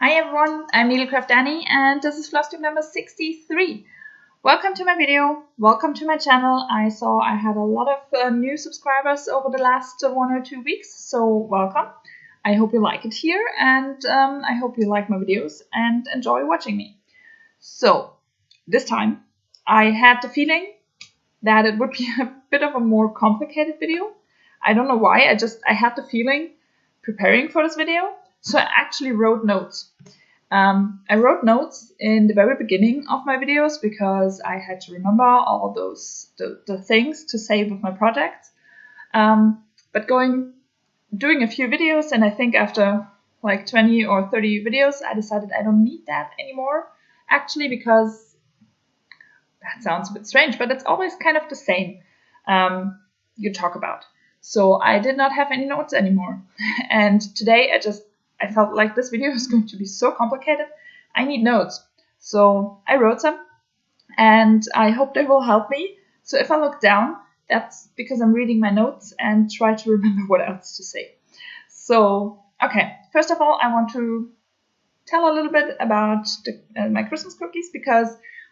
Hi everyone, I'm Needlecraft Annie and this is Flosstube number 63. Welcome to my video, welcome to my channel. I saw I had a lot of new subscribers over the last 1 or 2 weeks, so welcome. I hope you like it here and I hope you like my videos and enjoy watching me. So, this time I had the feeling that it would be a bit of a more complicated video. I don't know why, I had the feeling preparing for this video. So I actually wrote notes. I wrote notes in the very beginning of my videos because I had to remember all the things to say with my projects. But doing a few videos, and I think after like 20 or 30 videos, I decided I don't need that anymore. Actually, because that sounds a bit strange, but it's always kind of the same you talk about. So I did not have any notes anymore. And today I felt like this video is going to be so complicated. I need notes. So I wrote some and I hope they will help me. So if I look down, that's because I'm reading my notes and try to remember what else to say. So, okay, first of all, I want to tell a little bit about my Christmas cookies, because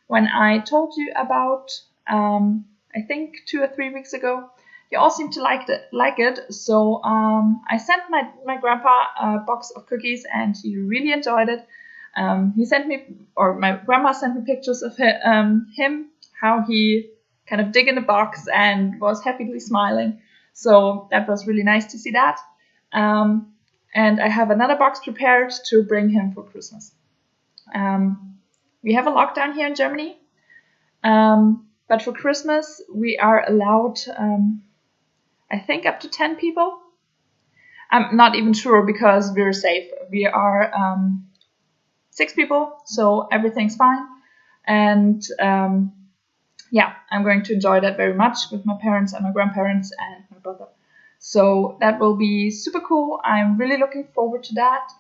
when I told you about, I think 2 or 3 weeks ago, you all seem to like it. So I sent my grandpa a box of cookies and he really enjoyed it. My grandma sent me pictures of him, how he kind of dig in the box and was happily smiling. So that was really nice to see that. And I have another box prepared to bring him for Christmas. We have a lockdown here in Germany, but for Christmas we are allowed I think up to 10 people. I'm not even sure because we're safe. We are 6 people, so everything's fine. And yeah, I'm going to enjoy that very much with my parents and my grandparents and my brother. So that will be super cool. I'm really looking forward to that.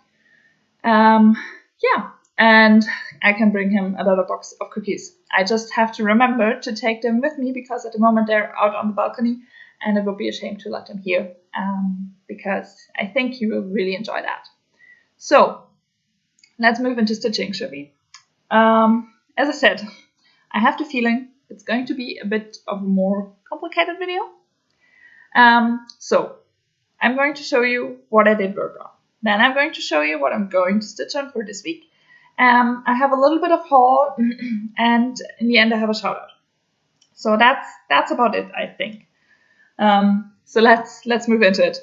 Yeah, and I can bring him another box of cookies. I just have to remember to take them with me because at the moment they're out on the balcony. And it would be a shame to let them here because I think you will really enjoy that. So let's move into stitching, shall we? As I said, I have the feeling it's going to be a bit of a more complicated video. So I'm going to show you what I did work on. Then I'm going to show you what I'm going to stitch on for this week. I have a little bit of haul and in the end I have a shout out. So that's about it, I think. So let's move into it.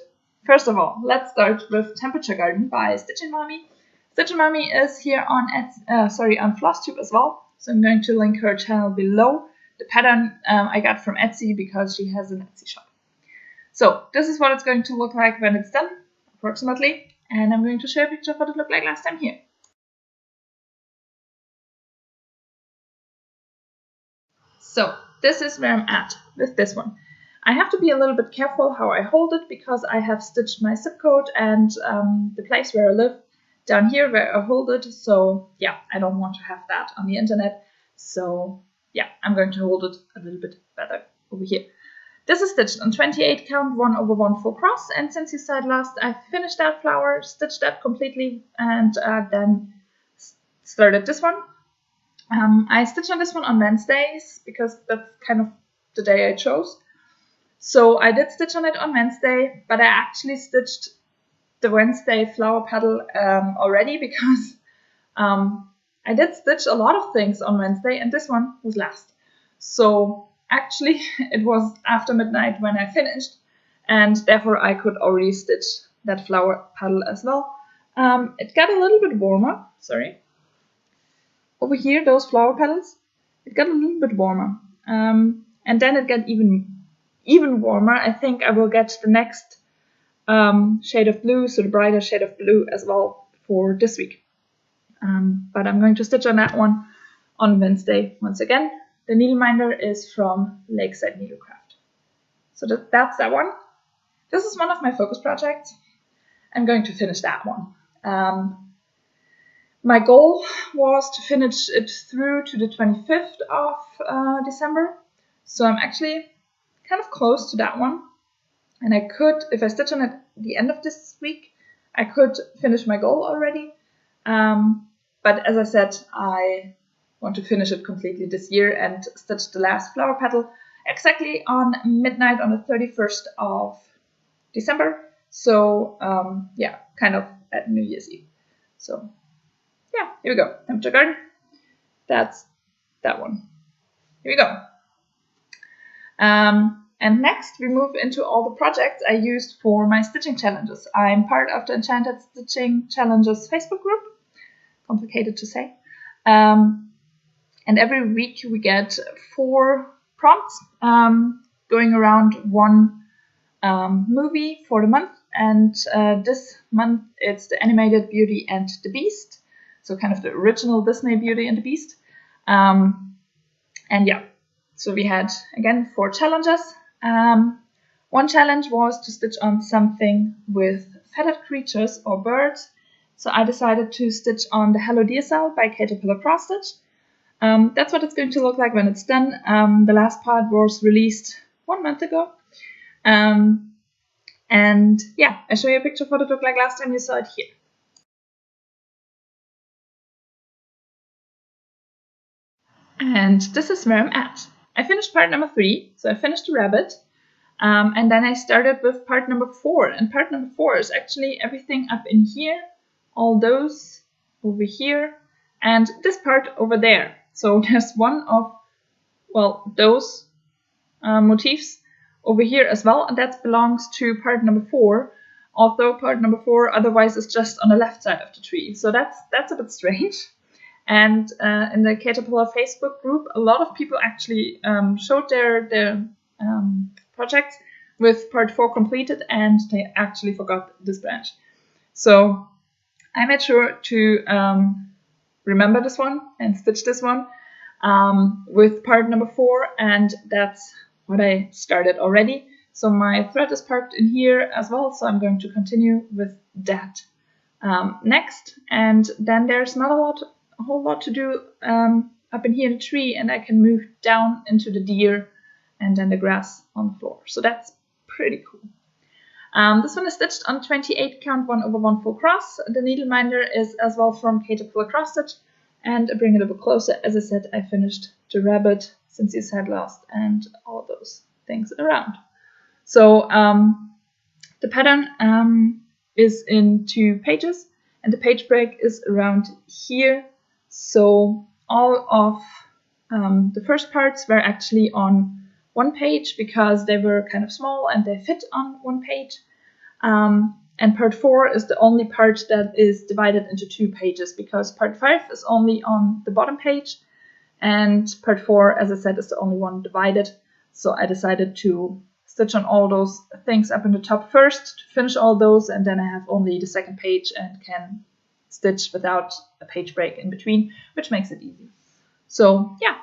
First of all, let's start with Temperature Garden by Stitchy Mommy. Stitchy Mommy is here on Flosstube as well. So I'm going to link her channel below. The pattern I got from Etsy because she has an Etsy shop. So this is what it's going to look like when it's done, approximately. And I'm going to show a picture of what it looked like last time here. So this is where I'm at with this one. I have to be a little bit careful how I hold it because I have stitched my zip code and the place where I live down here where I hold it. So yeah, I don't want to have that on the internet. So yeah, I'm going to hold it a little bit better over here. This is stitched on 28 count 1/1 full cross, and since you said last, I finished that flower, stitched that completely, and then started this one. I stitched on this one on Wednesdays because that's kind of the day I chose. So I did stitch on it on Wednesday, but I actually stitched the Wednesday flower petal already because I did stitch a lot of things on Wednesday and this one was last. So actually it was after midnight when I finished and therefore I could already stitch that flower petal as well. It got a little bit warmer, sorry. Over here, those flower petals, it got a little bit warmer. And then it got even warmer. I think I will get the next shade of blue, so the brighter shade of blue as well for this week. But I'm going to stitch on that one on Wednesday once again. The needleminder is from Lakeside Needlecraft. So that's that one. This is one of my focus projects. I'm going to finish that one. My goal was to finish it through to the 25th of December. So I'm actually kind of close to that one. And I could, if I stitch on it at the end of this week, I could finish my goal already. But as I said, I want to finish it completely this year and stitch the last flower petal exactly on midnight on the 31st of December. So yeah, kind of at New Year's Eve. So yeah, here we go. Temperature garden. That's that one. Here we go. And next we move into all the projects I used for my stitching challenges. I'm part of the Enchanted Stitching Challenges Facebook group. Complicated to say. And every week we get 4 prompts going around one movie for the month. And this month it's the animated Beauty and the Beast. So kind of the original Disney Beauty and the Beast. And yeah, so we had, again, 4 challenges. One challenge was to stitch on something with feathered creatures or birds. So I decided to stitch on the Hello Dear Cell by Caterpillar Cross Stitch. That's what it's going to look like when it's done. The last part was released 1 month ago. And yeah, I'll show you a picture of what it looked like last time you saw it here. And this is where I'm at. I finished part number 3, so I finished the rabbit. And then I started with part number 4. And part number 4 is actually everything up in here, all those over here, and this part over there. So there's one of, well, those motifs over here as well, and that belongs to part number 4, although part number 4 otherwise is just on the left side of the tree. So that's a bit strange. And in the Caterpillar Facebook group, a lot of people actually showed their projects with part 4 completed, and they actually forgot this branch. So I made sure to remember this one and stitch this one with part number 4, and that's what I started already. So my thread is parked in here as well, so I'm going to continue with that next. And then there's not a whole lot to do up in here in the tree, and I can move down into the deer and then the grass on the floor. So that's pretty cool. This one is stitched on 28 count 1/1 full cross. The needleminder is as well from Caterpillar Cross Stitch. And I bring it a bit closer. As I said, I finished the rabbit, since you said last, and all those things around. So the pattern is in 2 pages, and the page break is around here. So all of the first parts were actually on 1 page because they were kind of small and they fit on 1 page. And part 4 is the only part that is divided into 2 pages because part 5 is only on the bottom page, and part 4, as I said, is the only one divided. So I decided to stitch on all those things up in the top first to finish all those, and then I have only the second page and can stitch without a page break in between, which makes it easy. So yeah,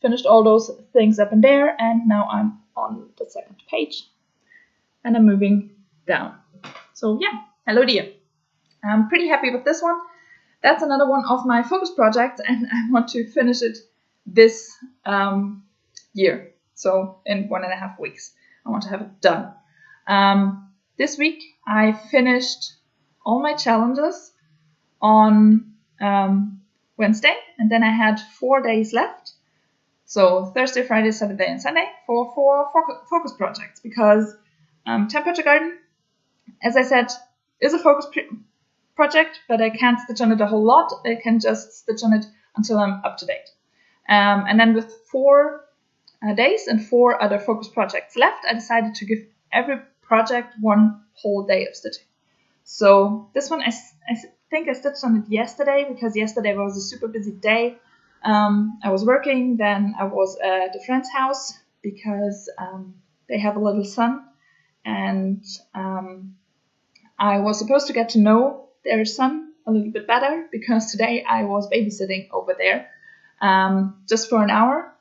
finished all those things up in there, and now I'm on the second page and I'm moving down. So yeah, hello dear. I'm pretty happy with this one. That's another one of my focus projects, and I want to finish it this year. So in 1.5 weeks, I want to have it done. This week I finished all my challenges on Wednesday, and then I had 4 days left. So Thursday, Friday, Saturday, and Sunday for 4 focus projects, because Temperature Garden, as I said, is a focus project, but I can't stitch on it a whole lot. I can just stitch on it until I'm up to date. And then with 4 days and 4 other focus projects left, I decided to give every project 1 whole day of stitching. So this one, I think I stitched on it yesterday, because yesterday was a super busy day. I was working, then I was at a friend's house because they have a little son, and I was supposed to get to know their son a little bit better, because today I was babysitting over there just for an hour,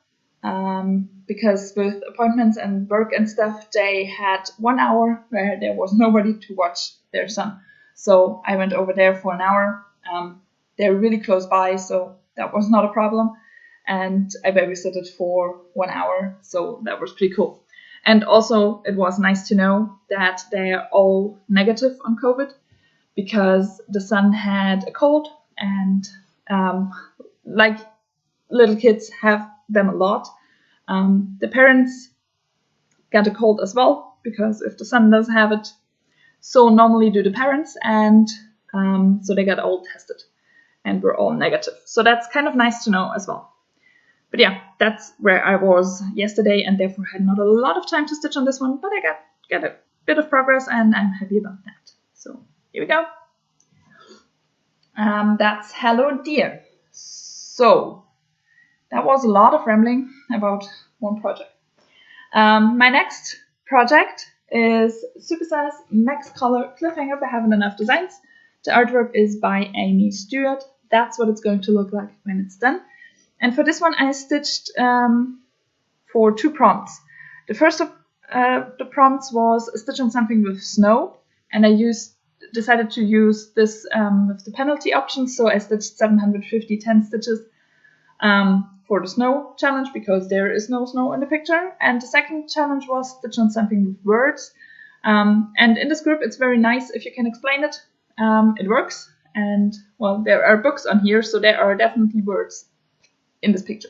because with appointments and work and stuff, they had 1 hour where there was nobody to watch their son. So I went over there for an hour. They're really close by, so that was not a problem. And I babysitted for 1 hour, so that was pretty cool. And also, it was nice to know that they are all negative on COVID, because the son had a cold and like little kids have them a lot. The parents get a cold as well, because if the son does have it, so normally do the parents, and so they got all tested and we're all negative. So that's kind of nice to know as well. But yeah, that's where I was yesterday, and therefore had not a lot of time to stitch on this one, but I got a bit of progress and I'm happy about that. So here we go. That's Hello Dear. So that was a lot of rambling about one project. My next project is Supersize Max Color Cliffhanger by Haven't Enough Designs. The artwork is by Amy Stewart. That's what it's going to look like when it's done. And for this one, I stitched for 2 prompts. The first of the prompts was a stitch on something with snow, and I decided to use this with the penalty option, so I stitched 750 10 stitches for the snow challenge, because there is no snow in the picture. And the second challenge was stitch on something with words. And in this group, it's very nice if you can explain it. It works, and well, there are books on here, so there are definitely words in this picture.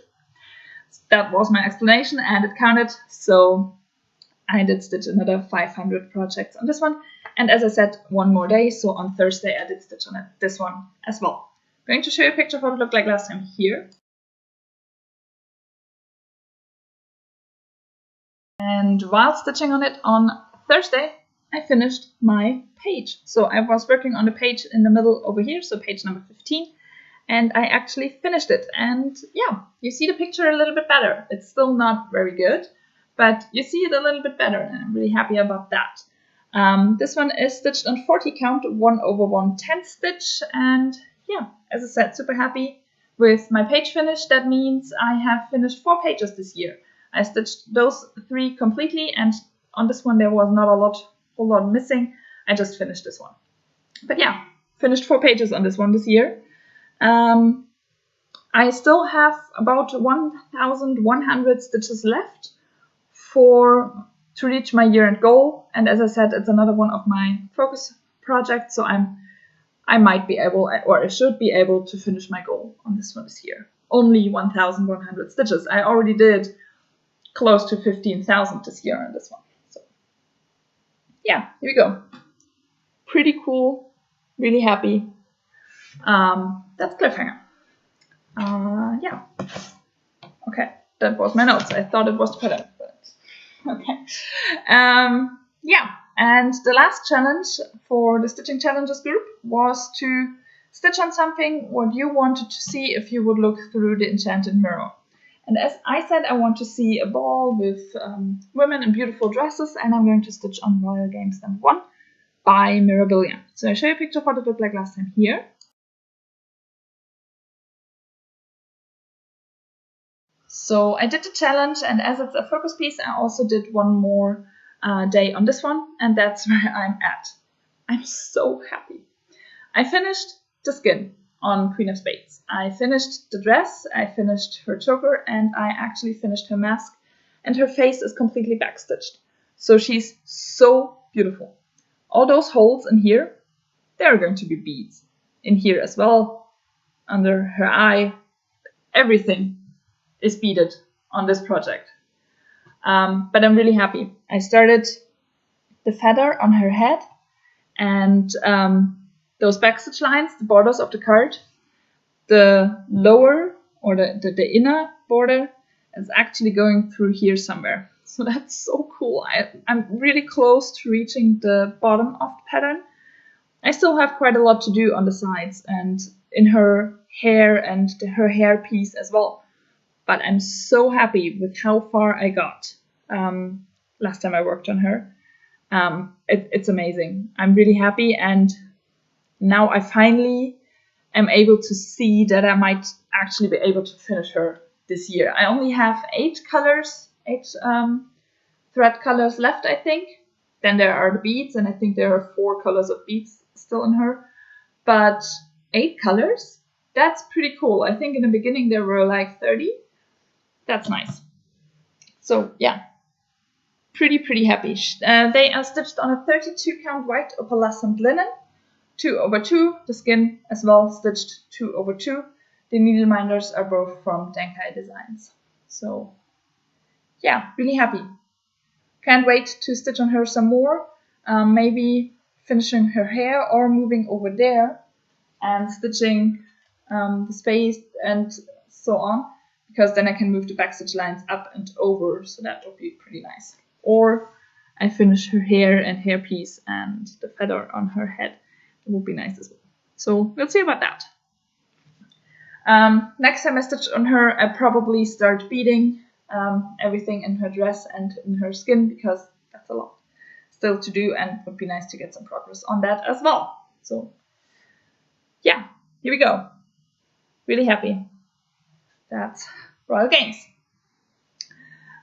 That was my explanation, and it counted, so I did stitch another 500 projects on this one. And as I said, one more day, so on Thursday I did stitch on this one as well. I'm going to show you a picture of what it looked like last time here. And while stitching on it on Thursday, I finished my page. So I was working on the page in the middle over here, so page number 15. And I actually finished it, and yeah, you see the picture a little bit better. It's still not very good, but you see it a little bit better, and I'm really happy about that. This one is stitched on 40 count, 1/110 stitch, and yeah, as I said, super happy with my page finish. That means I have finished 4 pages this year. I stitched those 3 completely, and on this one there was not a whole lot missing. I just finished this one. But yeah, finished 4 pages on this one this year. I still have about 1,100 stitches left to reach my year-end goal, and as I said, it's another one of my focus projects, so I might be able, or I should be able, to finish my goal on this one this year. Only 1,100 stitches. I already did close to 15,000 this year on this one. So yeah, here we go. Pretty cool. Really happy. That's cliffhanger. Yeah. Okay, that was my notes. I thought it was the pattern, but okay. Yeah, and the last challenge for the Stitching Challenges group was to stitch on something what you wanted to see if you would look through the enchanted mirror. And as I said, I want to see a ball with women in beautiful dresses, and I'm going to stitch on Royal Games number 1 by Mirabilia. So I show you a picture of what it looked like last time here. So I did the challenge, and as it's a focus piece, I also did one more day on this one, and that's where I'm at. I'm so happy. I finished the skin on Queen of Spades. I finished the dress, I finished her choker, and I actually finished her mask, and her face is completely backstitched. So she's so beautiful. All those holes in here, they're going to be beads. In here as well, under her eye, everything is beaded on this project. But I'm really happy. I started the feather on her head, and those backstitch lines, the borders of the card, the lower or the inner border is actually going through here somewhere. So that's so cool. I'm really close to reaching the bottom of the pattern. I still have quite a lot to do on the sides and in her hair and her hair piece as well. But I'm so happy with how far I got last time I worked on her. It's amazing. I'm really happy, and now I finally am able to see that I might actually be able to finish her this year. I only have 8 thread colors left, I think. Then there are the beads, and I think there are 4 colors of beads still in her. But 8 colors? That's pretty cool. I think in the beginning there were like 30. That's nice. So yeah, pretty happy. They are stitched on a 32 count white opalescent linen. 2/2, the skin as well stitched 2/2. The needleminders are both from Denkai Designs. So yeah, really happy. Can't wait to stitch on her some more, maybe finishing her hair or moving over there and stitching the space and so on, because then I can move the backstitch lines up and over, so that would be pretty nice. Or I finish her hair and hairpiece and the feather on her head. It would be nice as well. So we'll see about that. Next time I stitch on her, I probably start beading everything in her dress and in her skin, because that's a lot still to do, and it would be nice to get some progress on that as well. So yeah, here we go. Really happy. That's Royal Games.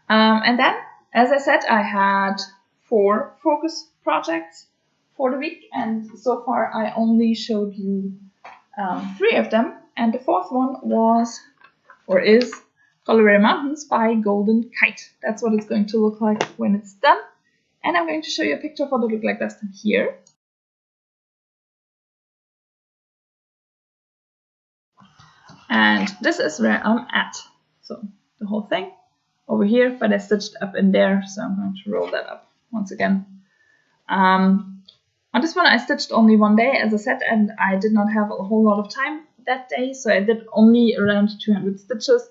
And then, as I said, I had 4 focus projects for the week, and so far I only showed you 3 of them, and the 4th one was, or is, Colorado Mountains by Golden Kite. That's what it's going to look like when it's done, and I'm going to show you a picture of what it looked like this time here. And this is where I'm at. So the whole thing over here, but I stitched up in there, so I'm going to roll that up once again. On this one I stitched only one day, as I said, and I did not have a whole lot of time that day, so I did only around 200 stitches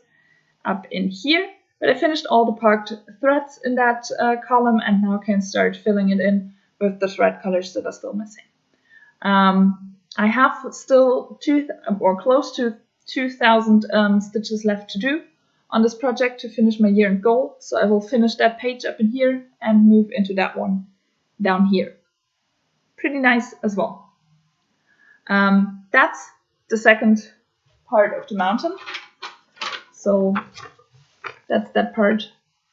up in here, but I finished all the parked threads in that column, and now can start filling it in with the thread colors that are still missing. I have still close to 2,000 stitches left to do on this project to finish my year-end goal, so I will finish that page up in here and move into that one down here. Pretty nice as well. That's the second part of the mountain. So that's that part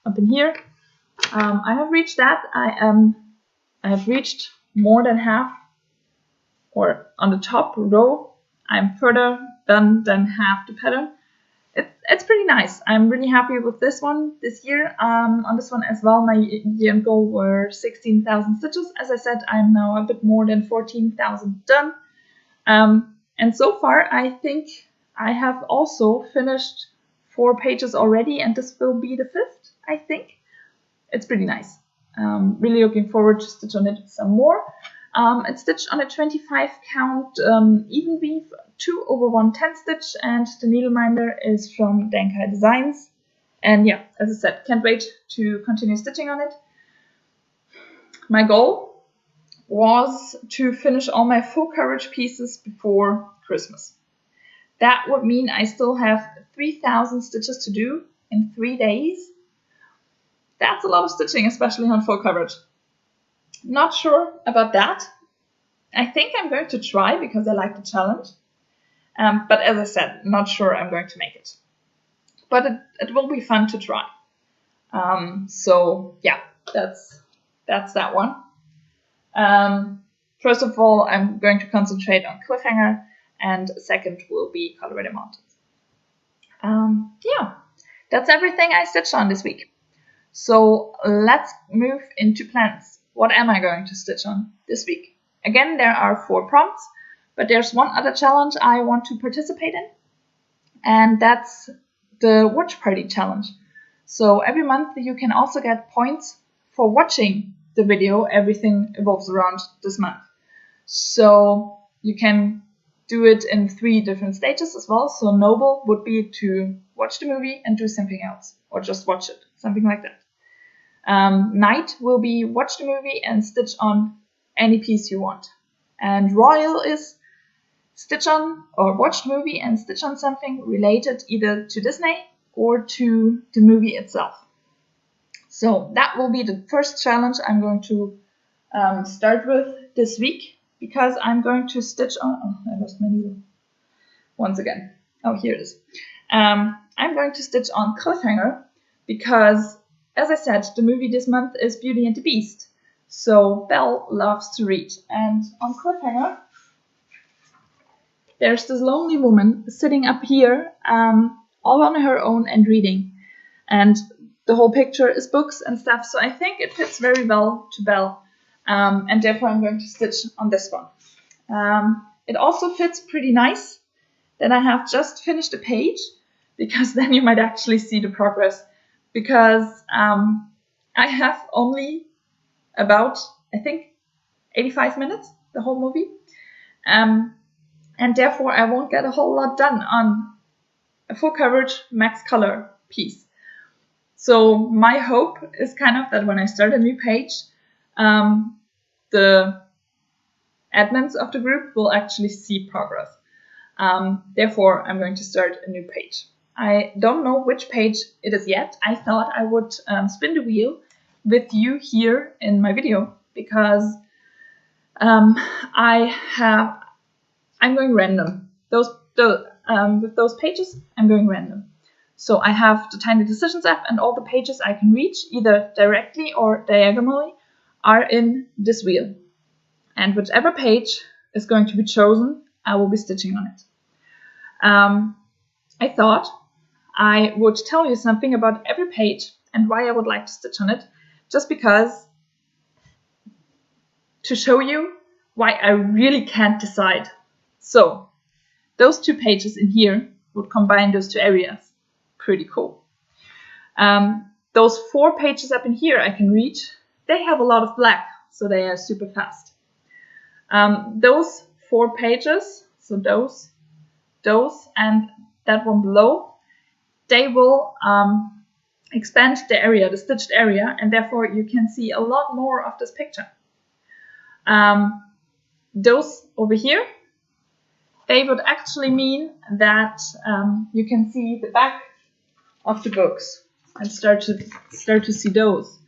up in here. I have reached that. I have reached more than half, or on the top row, I'm further done than half the pattern. It's pretty nice. I'm really happy with this one this year. On this one as well, my year-end goal were 16,000 stitches. As I said, I'm now a bit more than 14,000 done. And so far, I think I have also finished 4 pages already, and this will be the 5th, I think. It's pretty nice. Really looking forward to stitch on it some more. It's stitched on a 25 count even weave 2/110 stitch, and the needleminder is from Denkai Designs. And yeah, as I said, can't wait to continue stitching on it. My goal was to finish all my full coverage pieces before Christmas. That would mean I still have 3,000 stitches to do in 3 days. That's a lot of stitching, especially on full coverage. Not sure about that. I think I'm going to try because I like the challenge. But as I said, not sure I'm going to make it. But it will be fun to try. So yeah, that's that one. First of all, I'm going to concentrate on Cliffhanger, and second will be Colorado Mountains. Yeah, that's everything I stitched on this week. So let's move into plans. What am I going to stitch on this week? Again, there are 4 prompts, but there's one other challenge I want to participate in, and that's the Watch Party Challenge. So every month you can also get points for watching the video Everything Evolves Around this month. So you can do it in 3 different stages as well. So noble would be to watch the movie and do something else, or just watch it, something like that. Knight will be watch the movie and stitch on any piece you want. And royal is stitch on or watch the movie and stitch on something related either to Disney or to the movie itself. So that will be the first challenge I'm going to start with this week, because I'm going to stitch on... Oh, I lost my needle once again. Oh, here it is. I'm going to stitch on Cliffhanger because, as I said, the movie this month is Beauty and the Beast. So Belle loves to read. And on Cliffhanger, there's this lonely woman sitting up here all on her own and reading. And the whole picture is books and stuff, so I think it fits very well to Belle. And therefore I'm going to stitch on this one. It also fits pretty nice that I have just finished a page, because then you might actually see the progress, because I have only about, I think, 85 minutes, the whole movie, and therefore I won't get a whole lot done on a full coverage max color piece. So my hope is kind of that when I start a new page, the admins of the group will actually see progress. Therefore, I'm going to start a new page. I don't know which page it is yet. I thought I would spin the wheel with you here in my video, because I'm going random. With those pages, I'm going random. So I have the Tiny Decisions app, and all the pages I can reach, either directly or diagonally, are in this wheel. And whichever page is going to be chosen, I will be stitching on it. I thought I would tell you something about every page and why I would like to stitch on it, just because, to show you why I really can't decide. So those two pages in here would combine those two areas. Pretty cool. Those 4 pages up in here I can reach, they have a lot of black, so they are super fast. Those 4 pages, so those, and that one below, they will expand the area, the stitched area, and therefore you can see a lot more of this picture. Those over here, they would actually mean that you can see the back of the books and start to see those.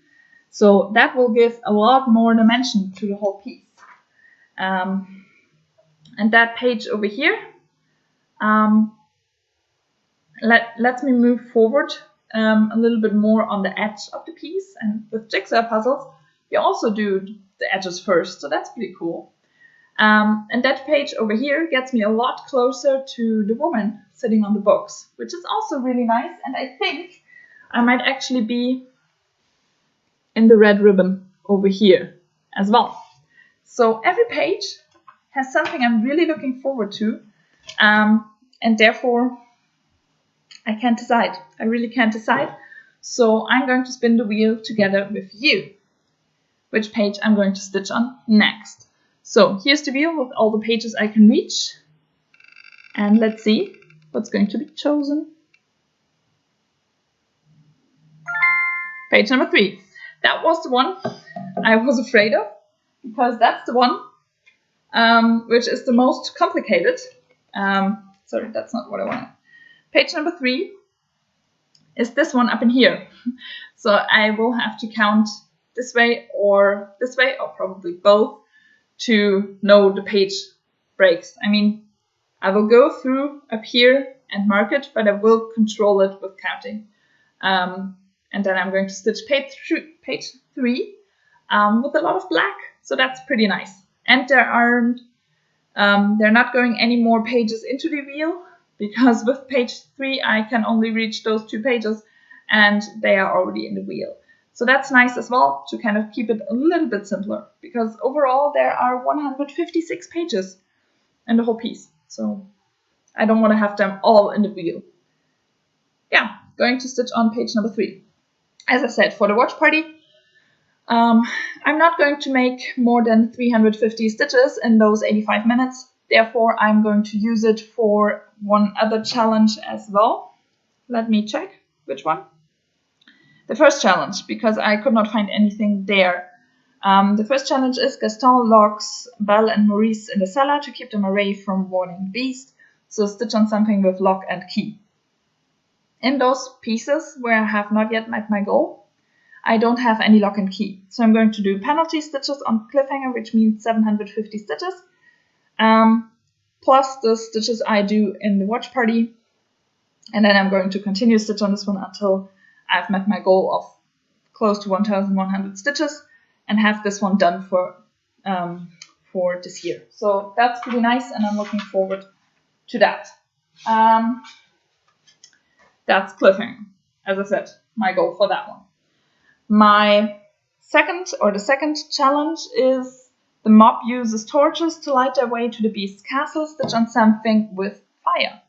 So that will give a lot more dimension to the whole piece. And that page over here lets me move forward a little bit more on the edge of the piece. And with jigsaw puzzles, you also do the edges first, so that's pretty cool. And that page over here gets me a lot closer to the woman sitting on the books, which is also really nice. And I think I might actually be in the red ribbon over here as well. So every page has something I'm really looking forward to, and therefore I can't decide. I really can't decide. So I'm going to spin the wheel together with you, which page I'm going to stitch on next. So here's the wheel with all the pages I can reach, and let's see what's going to be chosen. Page number 3. That was the one I was afraid of, because that's the one which is the most complicated. Sorry, that's not what I wanted. Page number 3 is this one up in here. So I will have to count this way, or probably both, to know the page breaks. I mean, I will go through up here and mark it, but I will control it with counting. And then I'm going to stitch page 3 with a lot of black, so that's pretty nice. And they're not going any more pages into the wheel, because with page 3 I can only reach those 2 pages, and they are already in the wheel. So that's nice as well, to kind of keep it a little bit simpler, because overall there are 156 pages in the whole piece. So I don't want to have them all in the wheel. Yeah, going to stitch on page number 3. As I said, for the watch party, I'm not going to make more than 350 stitches in those 85 minutes. Therefore, I'm going to use it for one other challenge as well. Let me check which one. The first challenge, because I could not find anything there. The first challenge is Gaston locks Belle and Maurice in the cellar to keep them away from warning beast. So stitch on something with lock and key. In those pieces where I have not yet met my goal, I don't have any lock and key. So I'm going to do penalty stitches on cliffhanger, which means 750 stitches, plus the stitches I do in the watch party. And then I'm going to continue stitch on this one until I've met my goal of close to 1,100 stitches and have this one done for this year. So that's pretty nice, and I'm looking forward to that. That's cliffhanger. As I said, my goal for that one. The second challenge is The mob uses torches to light their way to the beast's castle, stitch on something with fire.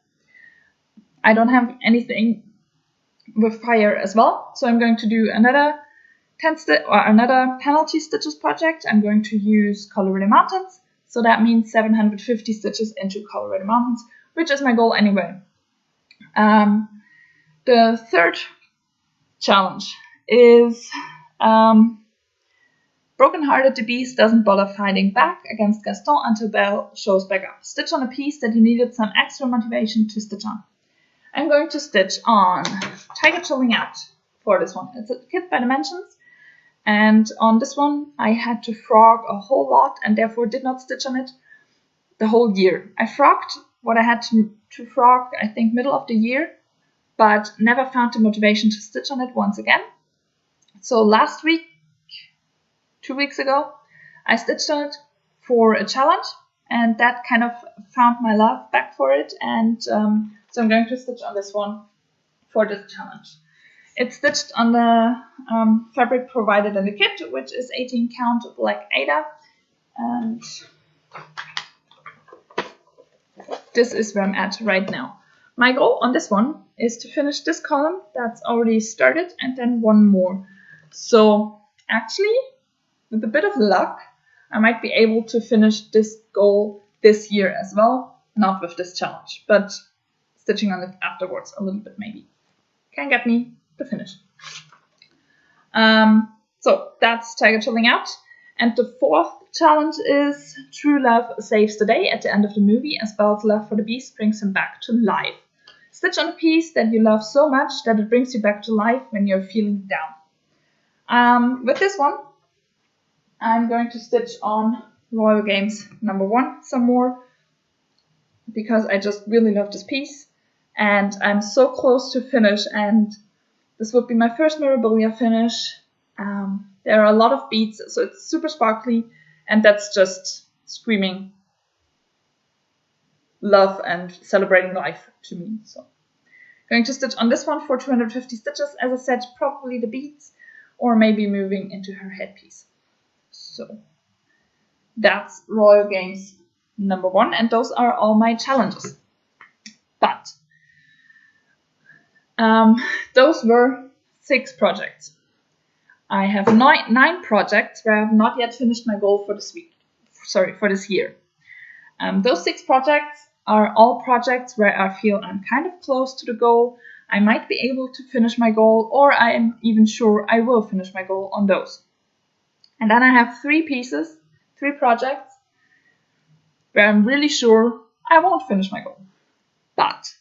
I don't have anything with fire as well, so I'm going to do another another penalty stitches project. I'm going to use Colorado Mountains, so that means 750 stitches into Colorado Mountains, which is my goal anyway. The third challenge is Brokenhearted the Beast doesn't bother fighting back against Gaston until Belle shows back up. Stitch on a piece that you needed some extra motivation to stitch on. I'm going to stitch on Tiger Chilling Out for this one. It's a kit by Dimensions, and on this one I had to frog a whole lot and therefore did not stitch on it the whole year. I frogged what I had to frog, I think, middle of the year, but never found the motivation to stitch on it once again. So last week, 2 weeks ago, I stitched on it for a challenge, and that kind of found my love back for it, and so I'm going to stitch on this one for this challenge. It's stitched on the fabric provided in the kit, which is 18 count Black Ada, and this is where I'm at right now. My goal on this one is to finish this column that's already started and then one more. So actually, with a bit of luck, I might be able to finish this goal this year as well. Not with this challenge, but stitching on it afterwards a little bit maybe. Can get me to finish. So that's Tiger Chilling Out. And the fourth challenge is True Love Saves the Day at the end of the movie, as Belle's love for the beast brings him back to life. Stitch on a piece that you love so much that it brings you back to life when you're feeling down. With this one, I'm going to stitch on Royal Games #1 some more, because I just really love this piece and I'm so close to finish, and this would be my first Mirabilia finish. There are a lot of beads, so it's super sparkly, and that's just screaming love and celebrating life to me. So I'm going to stitch on this one for 250 stitches, as I said, probably the beads, or maybe moving into her headpiece. So that's Royal Games #1, and those are all my challenges. But those were 6 projects. I have 9 projects where I have not yet finished my goal for this week. Sorry, for this year. Those 6 projects are all projects where I feel I'm kind of close to the goal. I might be able to finish my goal, or I am even sure I will finish my goal on those. And then I have 3 pieces, 3 projects, where I'm really sure I won't finish my goal. But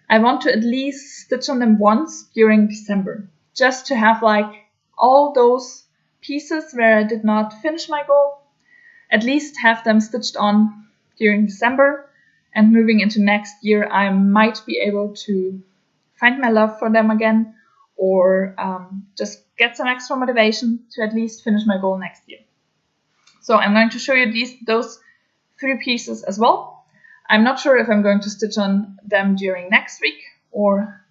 I want to at least stitch on them once during December, just to have like all those pieces where I did not finish my goal, at least have them stitched on during December, and moving into next year I might be able to find my love for them again, or just get some extra motivation to at least finish my goal next year. So I'm going to show you those 3 pieces as well. I'm not sure if I'm going to stitch on them during next week or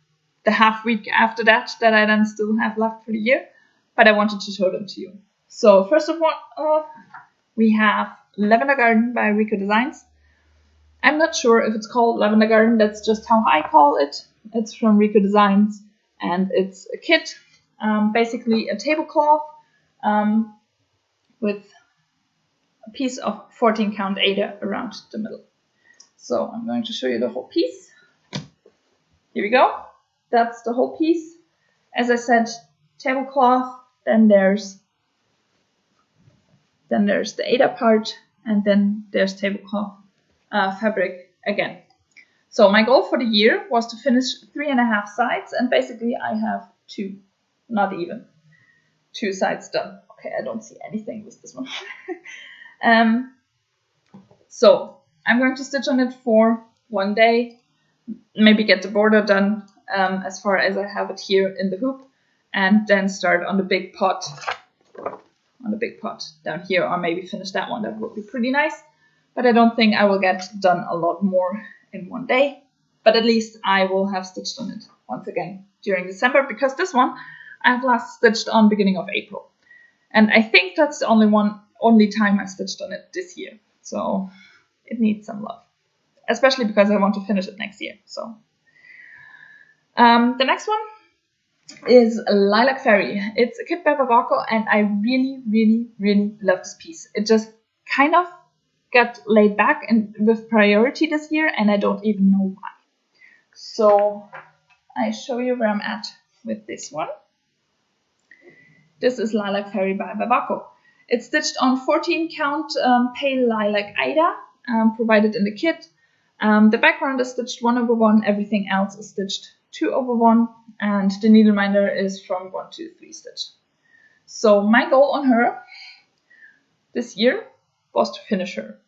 the half week after that I then still have left for the year, but I wanted to show them to you. So first of all, we have Lavender Garden by Rico Designs. I'm not sure if it's called Lavender Garden, that's just how I call it. It's from Rico Designs, and it's a kit, basically a tablecloth with a piece of 14 count Ada around the middle. So I'm going to show you the whole piece. Here we go. That's the whole piece. As I said, tablecloth, then there's the Ada part, and then there's tablecloth fabric again. So my goal for the year was to finish 3.5 sides, and basically I have 2, not even 2 sides done. Okay, I don't see anything with this one. So I'm going to stitch on it for 1 day, maybe get the border done as far as I have it here in the hoop, and then start on the big pot, down here, or maybe finish that one. That would be pretty nice, but I don't think I will get done a lot more in 1 day, but at least I will have stitched on it once again during December, because this one I've last stitched on beginning of April, and I think that's the only one only time I stitched on it this year. So it needs some love, especially because I want to finish it next year. So the next one is Lilac Fairy. It's a kit by Bavako, and I really, really, really love this piece. It just kind of got laid back and with priority this year, and I don't even know why. So I show you where I'm at with this one. This is Lilac Fairy by Bavako. It's stitched on 14 count pale lilac Ida, provided in the kit. The background is stitched 1/1, everything else is stitched 2/1, and the needle minder is from 1 to 3 stitch. So my goal on her this year was to finish her.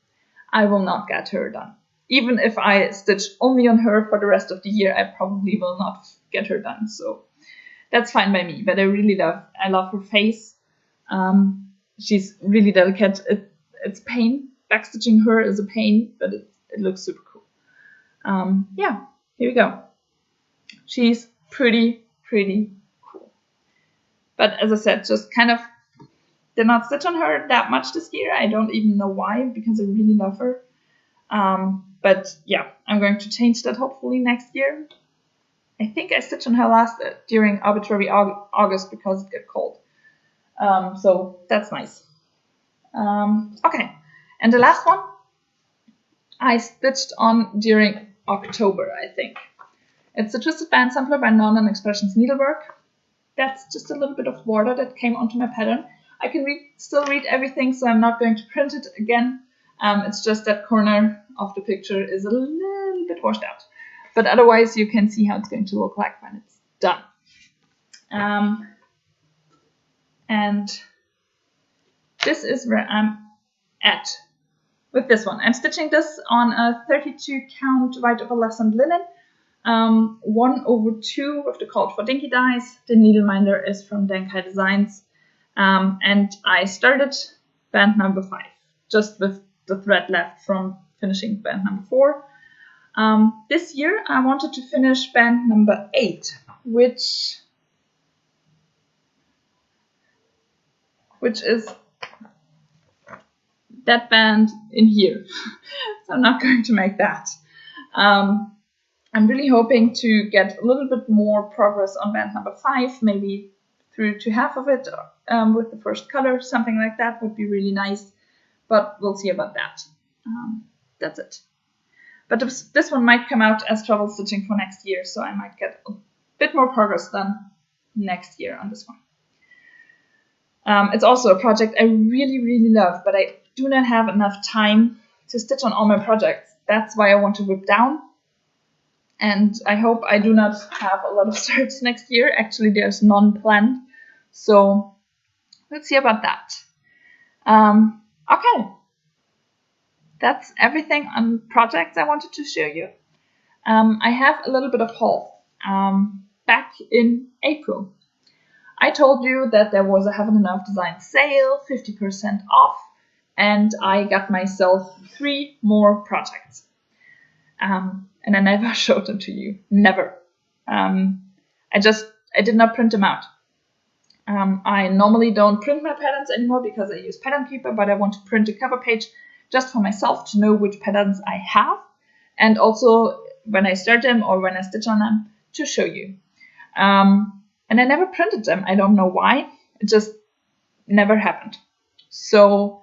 I will not get her done. Even if I stitch only on her for the rest of the year, I probably will not get her done. So that's fine by me. But I love her face. She's really delicate. It's pain. Backstitching her is a pain, but it looks super cool. Yeah, here we go. She's pretty cool. But as I said, just kind of did not stitch on her that much this year. I don't even know why, because I really love her. But yeah, I'm going to change that hopefully next year. I think I stitched on her last during arbitrary August because it got cold. So that's nice. Okay, and the last one I stitched on during October, I think. It's the Twisted Band Sampler by Non Expressions Needlework. That's just a little bit of border that came onto my pattern. I can still read everything, so I'm not going to print it again. It's just that corner of the picture is a little bit washed out. But otherwise, you can see how it's going to look like when it's done. And this is where I'm at with this one. I'm stitching this on a 32 count white opalescent linen, 1/2 with the called for dinky dies. The needle minder is from Denkai Designs, and I started band number 5, just with the thread left from finishing band number 4. This year I wanted to finish band number 8, which is that band in here. So I'm not going to make that. I'm really hoping to get a little bit more progress on band number 5, maybe through to half of it with the first color. Something like that would be really nice, but we'll see about that. That's it. But this one might come out as travel stitching for next year, so I might get a bit more progress done next year on this one. It's also a project I really love, but I do not have enough time to stitch on all my projects. That's why I want to whip down. And I hope I do not have a lot of starts next year. Actually, there's none planned. So let's see about that. Okay. That's everything on projects I wanted to show you. I have a little bit of haul. Back in April, I told you that there was a Heaven and Earth Design sale, 50% off, and I got myself 3 more projects. And I never showed them to you. Never. I did not print them out. I normally don't print my patterns anymore because I use Pattern Keeper, but I want to print a cover page just for myself to know which patterns I have, and also when I start them or when I stitch on them to show you. And I never printed them. I don't know why. It just never happened. So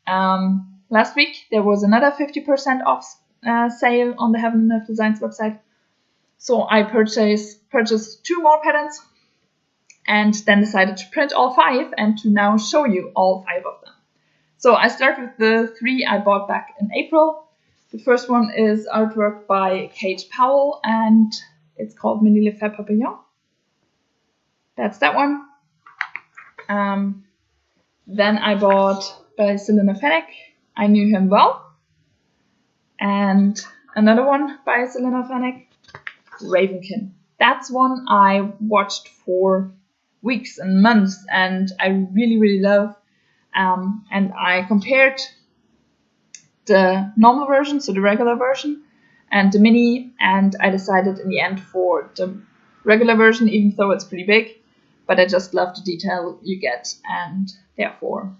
last week there was another 50% off sale on the Heaven and Earth Designs website. So I purchased 2 more patterns and then decided to print all 5 and to now show you all 5 of them. So I start with the 3 I bought back in April. The first one is artwork by Kate Powell and it's called Mini Le Fait Papillon. That's that one. Then I bought by Selena Fennick. I knew him well. And another one by Selena Fennick, Ravenkin. That's one I watched for weeks and months and I really love. And I compared the normal version, so the regular version, and the mini, and I decided in the end for the regular version, even though it's pretty big, but I just love the detail you get, and therefore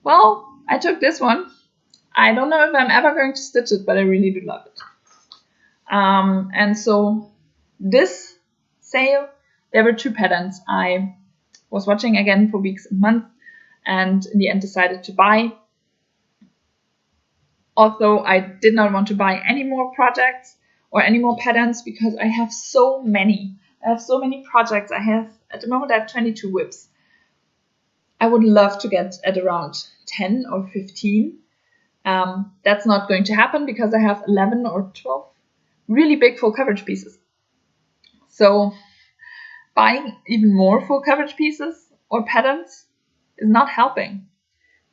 Well, I took this one. I don't know if I'm ever going to stitch it, but I really do love it. And so this sale, there were 2 patterns I was watching again for weeks and months, and in the end decided to buy. Although I did not want to buy any more projects or any more patterns because I have so many. I have so many projects. At the moment I have 22 whips. I would love to get at around 10 or 15. That's not going to happen because I have 11 or 12 really big full coverage pieces. So buying even more full coverage pieces or patterns is not helping.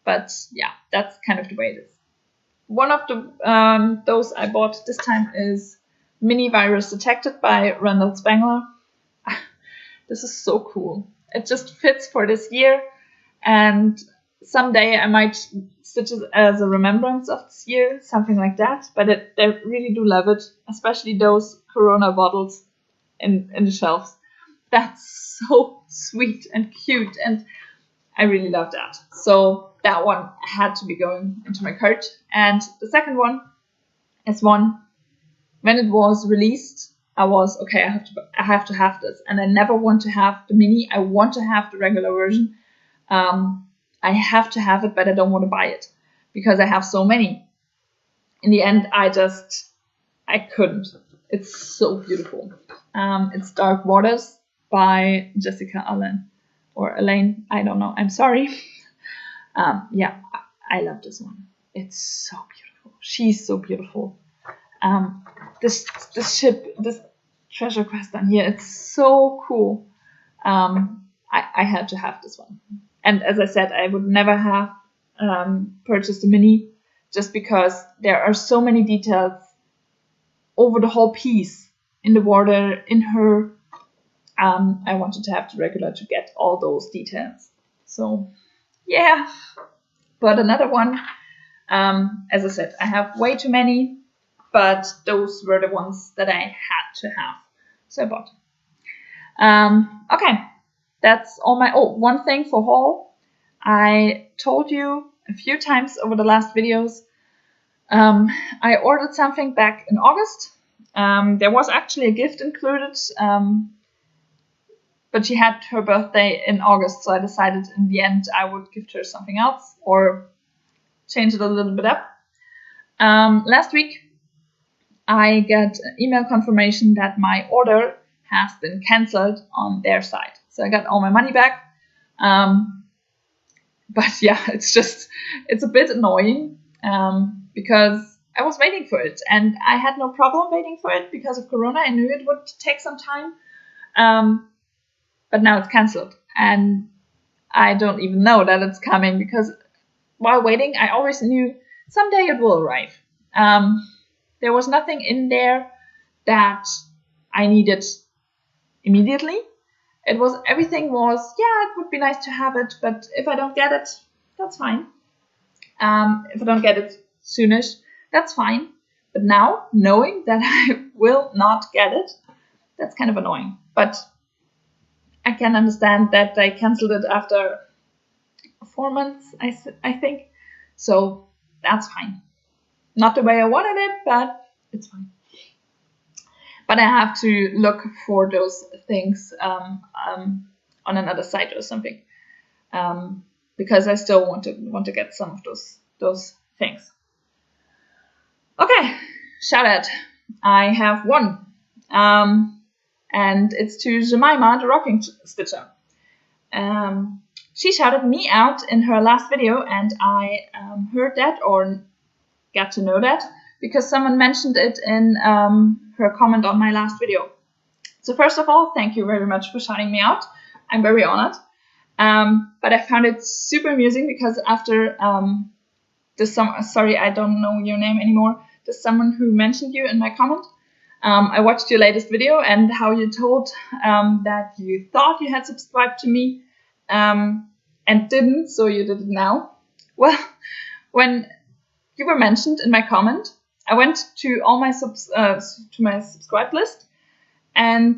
But yeah, that's kind of the way it is. One of the those I bought this time is Mini Virus Detected by Randall Spangler. This is so cool. It just fits for this year, and someday I might stitch it as a remembrance of this year, something like that. But I really do love it, especially those Corona bottles in the shelves. That's so sweet and cute, and I really love that. So that one had to be going into my cart. And the second one is one, when it was released, I was, okay, I have to have this. And I never want to have the mini. I want to have the regular version. I have to have it, but I don't want to buy it because I have so many. In the end, I couldn't. It's so beautiful. It's Dark Waters by Jessica Allen. Or Elaine, I don't know. I'm sorry. Yeah, I love this one. It's so beautiful. She's so beautiful. This ship, this treasure quest on here, it's so cool. I had to have this one. And as I said, I would never have purchased a mini just because there are so many details over the whole piece, in the water, in her. I wanted to have the regular to get all those details. So yeah, but another one, as I said, I have way too many, but those were the ones that I had to have, so I bought. Okay, that's all my, one thing for haul. I told you a few times over the last videos, I ordered something back in August. There was actually a gift included, but she had her birthday in August, so I decided in the end I would gift her something else or change it a little bit up. Last week I got email confirmation that my order has been cancelled on their side. So I got all my money back. But yeah, it's a bit annoying because I was waiting for it and I had no problem waiting for it because of Corona. I knew it would take some time. But now it's cancelled and I don't even know that it's coming because while waiting, I always knew someday it will arrive. There was nothing in there that I needed immediately. Everything was, yeah, it would be nice to have it, but if I don't get it, that's fine. If I don't get it soonish, that's fine. But now, knowing that I will not get it, that's kind of annoying. But I can understand that they cancelled it after 4 months, I think. So that's fine. Not the way I wanted it, but it's fine. But I have to look for those things on another site or something, because I still want to get some of those things. Okay, shout out. I have one, and it's to Jemima, the rocking stitcher. She shouted me out in her last video, and I heard that or got to know that because someone mentioned it in her comment on my last video. So first of all, thank you very much for shouting me out. I'm very honored. But I found it super amusing because after sorry, I don't know your name anymore. There's someone who mentioned you in my comment. I watched your latest video and how you told that you thought you had subscribed to me and didn't, so you did it now. Well, when you were mentioned in my comment, I went to all my to my subscribe list, and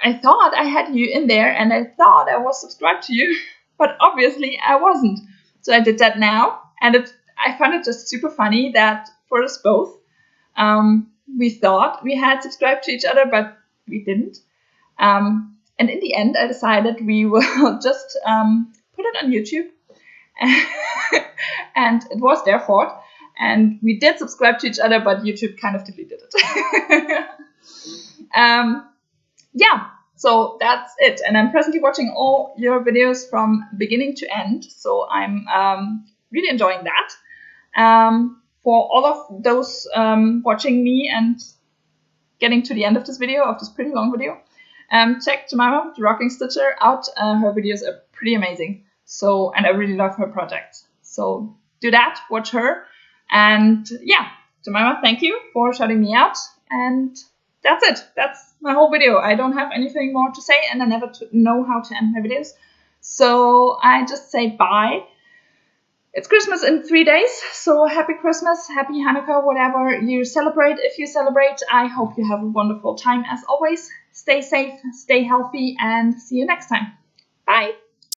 I thought I had you in there, and I thought I was subscribed to you, but obviously I wasn't. So I did that now, and I found it just super funny that for us both, we thought we had subscribed to each other, but we didn't. And in the end, I decided we will just put it on YouTube. And it was their fault. And we did subscribe to each other, but YouTube kind of deleted it. Yeah, so that's it. And I'm presently watching all your videos from beginning to end. So I'm really enjoying that. For all of those watching me and getting to the end of this video, of this pretty long video, check Jemima, the Rocking Stitcher, out. Her videos are pretty amazing. So, and I really love her projects. So do that, watch her. And yeah, Jemima, thank you for shouting me out. And that's it. That's my whole video. I don't have anything more to say, and I never know how to end my videos. So I just say bye. It's Christmas in 3 days, so happy Christmas, happy Hanukkah, whatever you celebrate. If you celebrate, I hope you have a wonderful time as always. Stay safe, stay healthy, and see you next time. Bye.